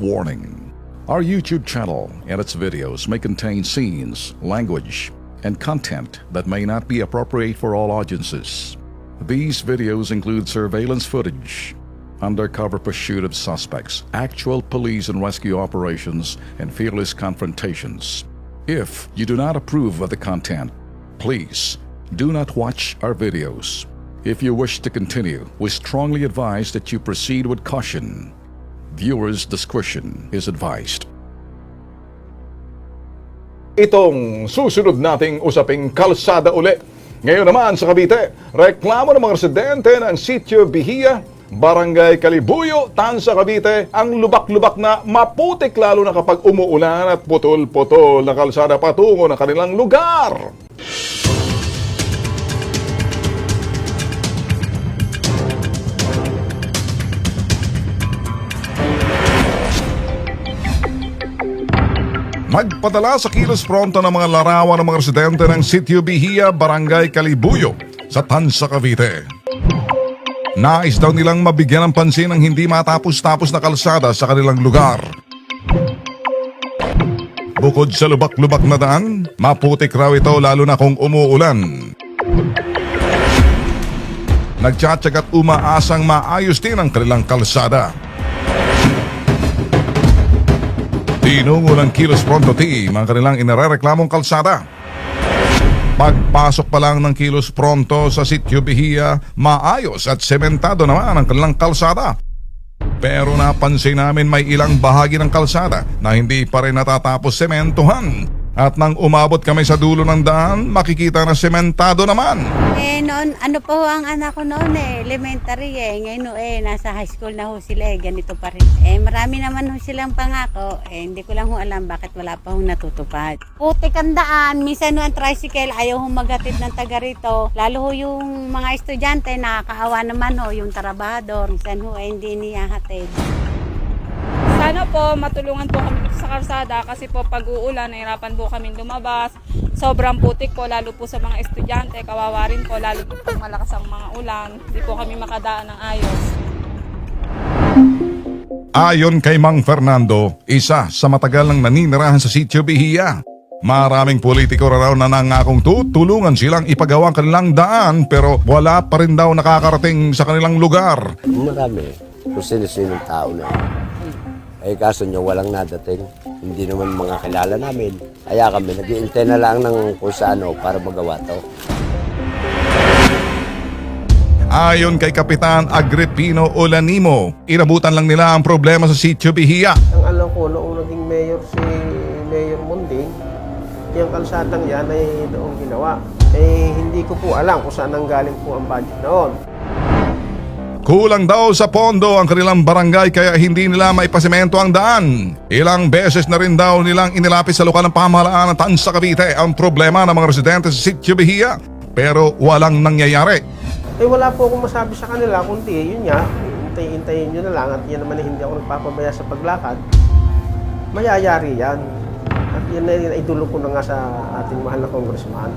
Warning: our YouTube channel and its videos may contain scenes, language, and content that may not be appropriate for all audiences. These videos include surveillance footage, undercover pursuit of suspects, actual police and rescue operations, and fearless confrontations. If you do not approve of the content, please do not watch our videos. If you wish to continue, we strongly advise that you proceed with caution. Viewers' discretion is advised. Itong susunod nating usaping kalsada uli. Ngayon naman sa Cavite, reklamo ng mga residente ng Sitio Bihia, Barangay Calibuyo, Tansa, Cavite, ang lubak-lubak na maputik lalo na kapag umuulan at putol-putol na kalsada patungo ng kanilang lugar. Nagpadala sa kilos pronto ng mga larawan ng mga residente ng Sitio Bihia, Barangay Calibuyo sa Tansa, Cavite. Nais daw nilang mabigyan ng pansin ang hindi matapos-tapos na kalsada sa kanilang lugar. Bukod sa lubak-lubak na daan, maputik raw ito lalo na kung umuulan. Nagtsatsagat umaasang maayos din ang kanilang kalsada. Tinungo ng Kilos Pronto Team ang kanilang inarereklamong kalsada. Pagpasok pa lang ng Kilos Pronto sa Sitio Bihia, maayos at sementado naman ang kanilang kalsada. Pero napansin namin may ilang bahagi ng kalsada na hindi pa rin natatapos sementohan. At nang umabot kami sa dulo ng daan, makikita na sementado naman. Noon, ano po ang anak ko noon elementary Ngayon nasa high school na ho sila ganito pa rin. Marami naman ho silang pangako. Hindi ko lang ho alam bakit wala pa ho natutupad. Putik ang daan, minsan ang tricycle ayaw ho maghatid ng taga rito. Lalo ho yung mga estudyante, nakakaawa naman ho yung trabahador. Minsan ho hindi niya hatid. Sana po matulungan po kami sa kalsada kasi po pag uulan, nahirapan po kami lumabas. Sobrang putik po lalo po sa mga estudyante, kawawa rin po lalo po pag malakas ang mga ulan. Hindi po kami makadaan ng ayos. Ayon kay Mang Fernando, isa sa matagal nang naninirahan sa Sitio Bihia, maraming politiko raw na nangakong tutulungan silang ipagawa ang kanilang daan pero wala pa rin daw nakakarating sa kanilang lugar. Marami, kung sino-sinong tao na. Kaso nyo walang nadating, hindi naman mga kilala namin. Kaya kami nag-iintay na lang ng kung saan para magawa to. Ayon kay Kapitan Agripino Olanimo, inabutan lang nila ang problema sa Sitio Bihia. Ang alam ko, noong naging mayor si Mayor Munding, yung kalsadang yan ay noong ginawa. Hindi ko po alam kung saan nanggaling po ang budget noon. Kulang daw sa pondo ang kanilang barangay kaya hindi nila maipasemento ang daan. Ilang beses na rin daw nilang inilapit sa lokal ng pamahalaan ng Tansa, Cavite ang problema ng mga residente sa Sitio Bihia pero walang nangyayari. Wala po akong masabi sa kanila, kundi yun nga, hintayin nyo na lang at yan naman hindi ako nagpapabaya sa paglakad. Mayayari yan. At yan ay idulog ko na nga sa ating mahal na congressman.